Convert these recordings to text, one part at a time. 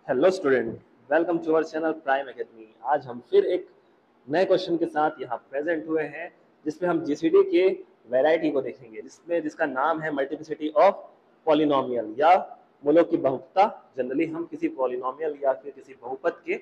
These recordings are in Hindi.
Hello student, welcome to our channel Prime Academy. आज हम फिर एक नए क्वेश्चन के साथ यहाँ प्रेजेंट हुए हैं, जिसमें हम जीसीडी के वैरायटी को देखेंगे, जिसका नाम है मल्टीप्लिसिटी ऑफ पॉलिनोमियल या मूलों की बहुपता। जनरली हम किसी पॉलिनोमियल या फिर किसी बहुपद के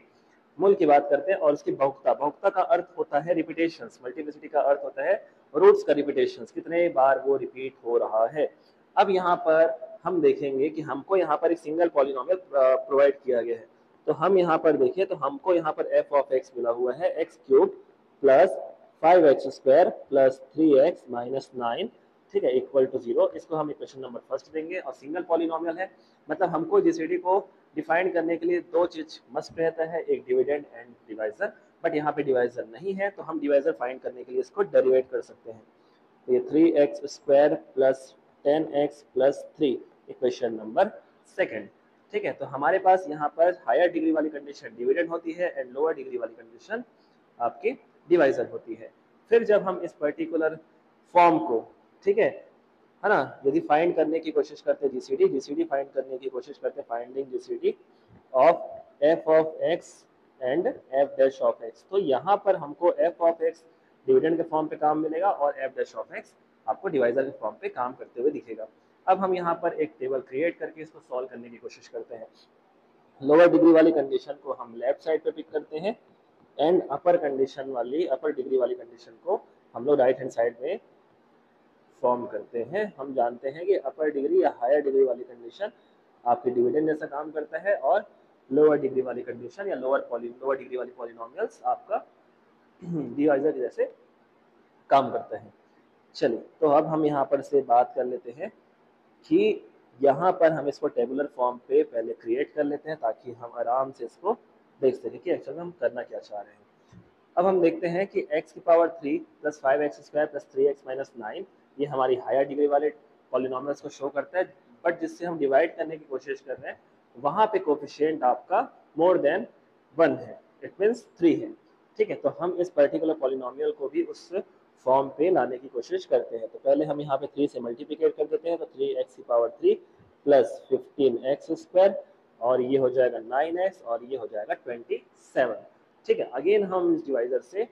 मूल की बात करते हैं और उसकी बहुपता बहुपता का अर्थ होता है रिपीटेशंस। मल्टीप्लिसिटी का अर्थ होता है रूट्स का रिपीटेशंस, कितने बार वो रिपीट हो रहा है। अब यहाँ पर हम देखेंगे कि हमको यहाँ पर एक सिंगल पॉलिनोमियल प्रोवाइड किया गया है। तो हम यहाँ पर देखें तो हमको यहाँ पर एफ ऑफ एक्स मिला हुआ है x cube plus 5x² plus 3x minus 9, ठीक है, इक्वल टू 0। इसको हम इक्वेशन नंबर फर्स्ट देंगे और सिंगल पॉलिनोमियल है, मतलब हमको जीसीडी को डिफाइन करने के लिए दो चीज मस्ट रहता है, एक डिविडेंड एंड डिवाइजर। बट यहाँ पे डिवाइजर नहीं है, तो हम डिवाइजर फाइंड करने के लिए इसको डेरिवेट कर सकते हैं। तो ये 3x² plus 10x plus 3 equation number second, ठीक है। तो हमारे पास यहाँ पर हायर डिग्री वाली कंडीशन डिविडेंड होती है एंड लोअर डिग्री वाली कंडीशन आपकी डिवाइजर होती है। फिर जब हम इस पर्टिकुलर फॉर्म को, ठीक है ना, यदि फाइंड करने की कोशिश करते हैं जीसीडी फाइंड करने की कोशिश करते हैं, finding GCD of F of x and F dash of x, तो यहाँ पर हमको एफ ऑफ एक्स डिविडेंड के फॉर्म पे काम मिलेगा और एफ डैश ऑफ एक्स आपको डिवाइजर के फॉर्म पे काम करते हुए दिखेगा। अब हम यहाँ पर एक टेबल क्रिएट करके इसको सॉल्व करने की कोशिश करते हैं। लोअर डिग्री वाली कंडीशन को हम लेफ्ट साइड पे पिक करते हैं एंड अपर डिग्री वाली कंडीशन को हम लोग राइट हैंड साइड में फॉर्म करते हैं। हम जानते हैं कि अपर डिग्री या हायर डिग्री वाली कंडीशन आपकी डिविडेंड जैसा काम करता है और लोअर डिग्री वाली कंडीशन या लोअर डिग्री वाली पॉलिनोमियल्स आपका डिवाइजर जैसे काम करता है। चलिए, तो अब हम यहाँ पर से बात कर लेते हैं कि यहाँ पर हम इसको टेबुलर फॉर्म पे पहले क्रिएट कर लेते हैं, ताकि हम आराम से इसको देख सकें कि एक्चुअली हम करना क्या चाह रहे हैं। अब हम देखते हैं कि x की power 3 plus 5x² plus 3x minus 9 ये हमारी हायर डिग्री वाले पॉलिनोमियल्स को शो करता है, बट जिससे हम डिवाइड करने की कोशिश कर रहे हैं वहाँ पे कोफिशिएंट आपका मोर देन 1 है, इट मीन्स 3 है, ठीक है। तो हम इस पर्टिकुलर पॉलिनोमियल को भी उस फॉर्म पे लाने की कोशिश करते हैं। तो पहले हम यहाँ पे 3 से मल्टीप्लिकेट कर देते हैं, तो 3x की पावर 3 प्लस 15x² और ये हो जाएगा 9x और ये हो जाएगा 27, ठीक है। अगेन हम इस डिवाइजर से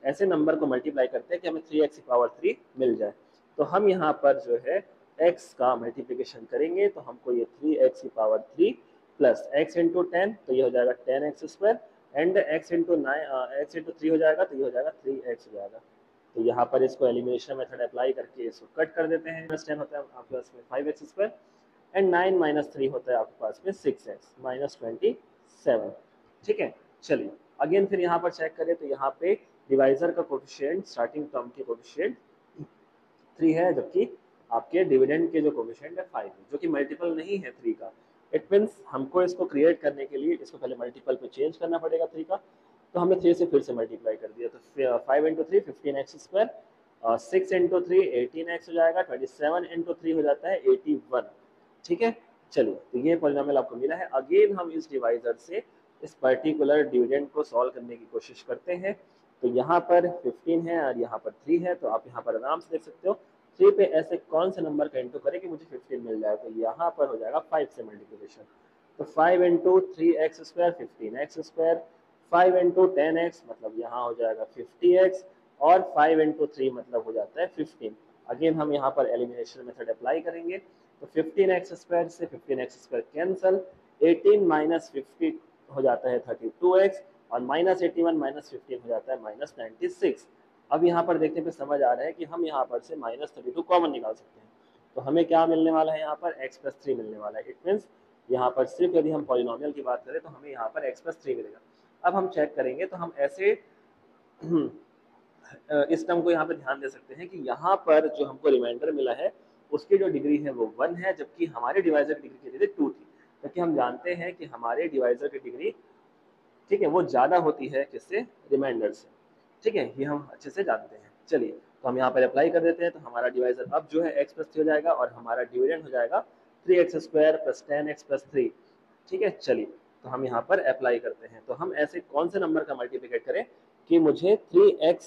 ऐसे नंबर को मल्टीप्लाई करते हैं कि हमें 3x की पावर 3 मिल जाए। तो हम यहाँ पर जो है x का मल्टीप्लिकेशन करेंगे, तो हमको ये 3x की पावर 3 प्लस x इंटू 10, तो ये हो जाएगा 10x² एंड x इंटू 3 हो जाएगा, तो ये हो जाएगा 3x हो जाएगा। तो यहाँ पर इसको एलिमिनेशन मेथड अप्लाई करके इसको कट कर देते हैं। -10 होता है आपके पास में 5x² एंड 9 माइनस 3 होता है आपके पास में 6x माइनस 27, ठीक है। चलिए अगेन फिर यहाँ पर चेक करें, तो यहाँ पे डिवाइजर का कोफिशिएंट स्टार्टिंग टर्म के कोफिशिएंट 3 है, जबकि आपके डिविडेंड के जो कोफिशिएंट है 5 है, जो कि मल्टीपल नहीं है 3 का। इट मीन्स हमको इसको क्रिएट करने के लिए इसको पहले मल्टीपल पे चेंज करना पड़ेगा 3 का। तो हमने 3 से फिर से मल्टीप्लाई कर दिया, तो 5 इंटू 3 15x², 6 इंटू 3 18x हो जाएगा, 27 इंटू 3 हो जाता है 81, ठीक है। चलिए, तो ये पॉलिनोमियल आपको मिला है। अगेन हम इस डिवाइजर से इस पर्टिकुलर डिविडेंड को सॉल्व करने की कोशिश करते हैं। तो यहाँ पर 15 है और यहाँ पर 3 है, तो आप यहाँ पर आराम से देख सकते हो 3 पे ऐसे कौन से नंबर का इंटू करें कि मुझे 15 मिल जाए। तो यहाँ पर हो जाएगा 5 से मल्टीप्लिकेशन, तो 5 into 3x² 15x², 5 into 10x मतलब यहाँ हो जाएगा 50x और 5 इंटू 3 मतलब हो जाता है 15। अगेन हम यहाँ पर एलिमिनेशन मेथड अप्लाई करेंगे, तो 15x² से 15x² कैंसल, 18 माइनस 50 हो जाता है 32x और माइनस 81 माइनस 15 हो जाता है माइनस 96। अब यहाँ पर देखने पे समझ आ रहा है कि हम यहाँ पर से माइनस 32 कॉमन निकाल सकते हैं। तो हमें क्या मिलने वाला है, यहाँ पर x प्लस 3 मिलने वाला है। इट मीन्स यहाँ पर सिर्फ यदि हम पॉलिनोमियल की बात करें तो हमें यहाँ पर x प्लस 3 मिलेगा। अब हम चेक करेंगे तो हम ऐसे इस टर्म को यहाँ पे ध्यान दे सकते हैं कि यहाँ पर जो हमको रिमाइंडर मिला है उसकी जो डिग्री है वो 1 है, जबकि हमारे डिवाइजर की डिग्री कितनी 2 थी, क्योंकि हम जानते हैं कि हमारे डिवाइजर की डिग्री, ठीक है, वो ज़्यादा होती है किससे, रिमाइंडर से, ठीक है, ये हम अच्छे से जानते हैं। चलिए, तो हम यहाँ पर अप्लाई कर देते हैं, तो हमारा डिवाइजर अब जो है x प्लस 3 हो जाएगा और हमारा डिविडेंड हो जाएगा 3x² प्लस 10x प्लस 3, ठीक है। चलिए, तो हम यहाँ पर अप्लाई करते हैं, तो हम ऐसे कौन से नंबर का मल्टीप्लिकेट करें कि मुझे 3x,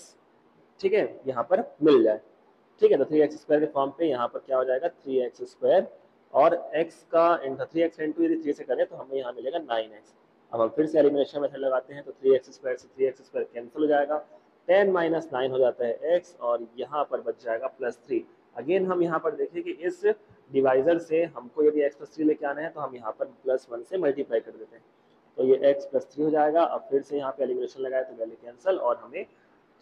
ठीक है, यहाँ पर मिल जाए, ठीक है। तो 3x² के फॉर्म पे यहाँ पर क्या हो जाएगा 3x² और x का इंटू 3x इंटू यदि 3 से करें तो हमें यहाँ मिलेगा 9x। अब हम फिर से एलिमिनेशन मेथड लगाते हैं तो 3x स्क्वायर से 3x स्क्वायर कैंसिल हो जाएगा, 10 माइनस 9 हो जाता है x और यहाँ पर बच जाएगा +3। अगेन हम यहाँ पर देखें कि इस डिवाइजर से हमको यदि x + 3 लेके आना है तो हम यहाँ पर +1 से मल्टीप्लाई कर देते हैं, तो ये x + 3 हो जाएगा। अब फिर से यहाँ पे एलिमिनेशन लगाए तो वैल्यू कैंसिल और हमें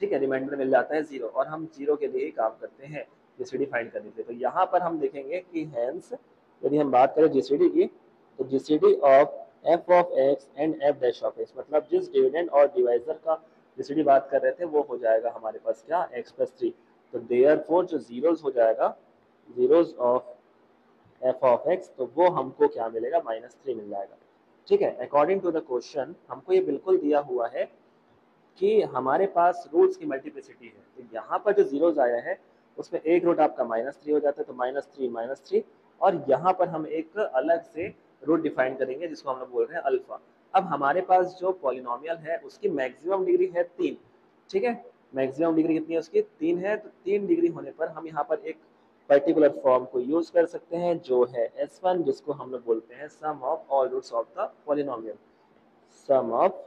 ठीक है रिमाइंडर मिल जाता है 0 और हम 0 के लिए ही काम करते हैं जीसीडी फाइंड करने के लिए। तो यहाँ पर हम देखेंगे कि हेंस यदि हम बात करें जीसीडी की तो GCD of f of x and f dash of x, मतलब जिस डिविडेंड और डिवाइजर का जीसीडी बात कर रहे थे वो हो जाएगा हमारे पास क्या x + 3। तो देयरफॉर जो जीरोस हो जाएगा, zeros of f of x, तो वो हमको क्या मिलेगा -3 मिल जाएगा। ठीक है, अकॉर्डिंग टू द क्वेश्चन हमको ये बिल्कुल दिया हुआ है कि हमारे पास रूट्स की मल्टीप्लिसिटी है, तो यहाँ पर जो जीरोस आया है उसमें एक रूट आपका -3 हो जाता है, तो -3 और यहाँ पर हम एक अलग से रूट डिफाइन करेंगे जिसको हम लोग बोल रहे हैं अल्फा। अब हमारे पास जो पॉलिनोमियल है उसकी मैक्सिमम डिग्री है 3, ठीक है, मैक्सिमम डिग्री कितनी है उसकी 3 है, तो 3 डिग्री होने पर हम यहाँ पर एक पर्टिकुलर फॉर्म को यूज कर सकते हैं जो है S1, जिसको हम लोग बोलते हैं sum of all roots of the polynomial, sum of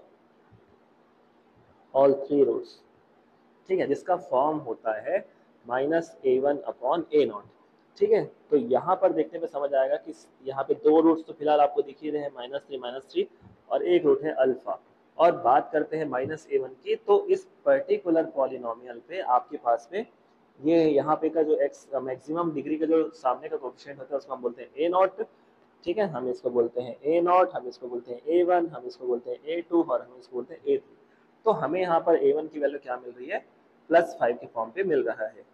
all 3 roots, ठीक है, जिसका फॉर्म होता है -a1/a0। ठीक है, तो यहाँ पर देखने पे समझ आएगा कि यहाँ पे दो रूट्स तो फिलहाल आपको दिख ही रहे हैं -3 और एक रूट है अल्फा। और बात करते हैं -a1 की, तो इस पर्टिकुलर पॉलिनोमियल पे आपके पास में ये यहाँ पे का जो एक्स मैक्सिमम डिग्री का जो सामने का कोफिशिएंट होता है उसको हम बोलते हैं a0। ठीक है, हम इसको बोलते हैं a0, हम इसको बोलते हैं a1, हम इसको बोलते हैं a2 और हम इसको बोलते हैं a3। तो हमें यहाँ पर a1 की वैल्यू क्या मिल रही है, +5 के फॉर्म पे मिल रहा है।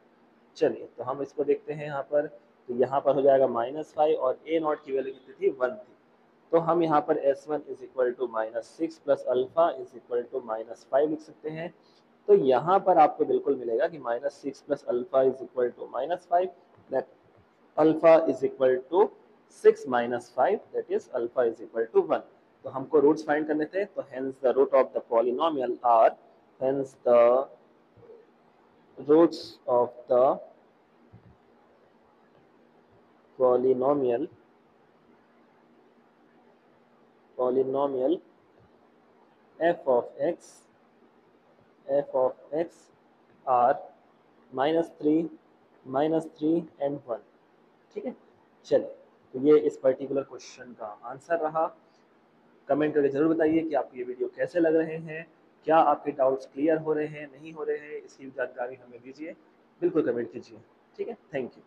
चलिए तो हम इसको देखते हैं यहाँ पर, तो यहाँ पर हो जाएगा -5 और a0 की वैल्यू कितनी थी 1 थी, तो हम यहाँ पर S1 = -6 प्लस अल्फा -5 लिख सकते हैं। तो यहाँ पर आपको बिल्कुल मिलेगा कि -6 plus alpha -5, that alpha = 6 - 5, that is alpha = 1। तो हमको रूट्स फाइंड करने थे, तो hence the root of the polynomial are, hence the roots of the polynomial f of x are -3 and 1। ठीक है, चलिए तो ये इस पर्टिकुलर क्वेश्चन का आंसर रहा। कमेंट करके जरूर बताइए कि आपको ये वीडियो कैसे लग रहे हैं, क्या आपके डाउट्स क्लियर हो रहे हैं, नहीं हो रहे हैं, इसकी जानकारी हमें दीजिए, बिल्कुल कमेंट कीजिए। ठीक है, थैंक यू।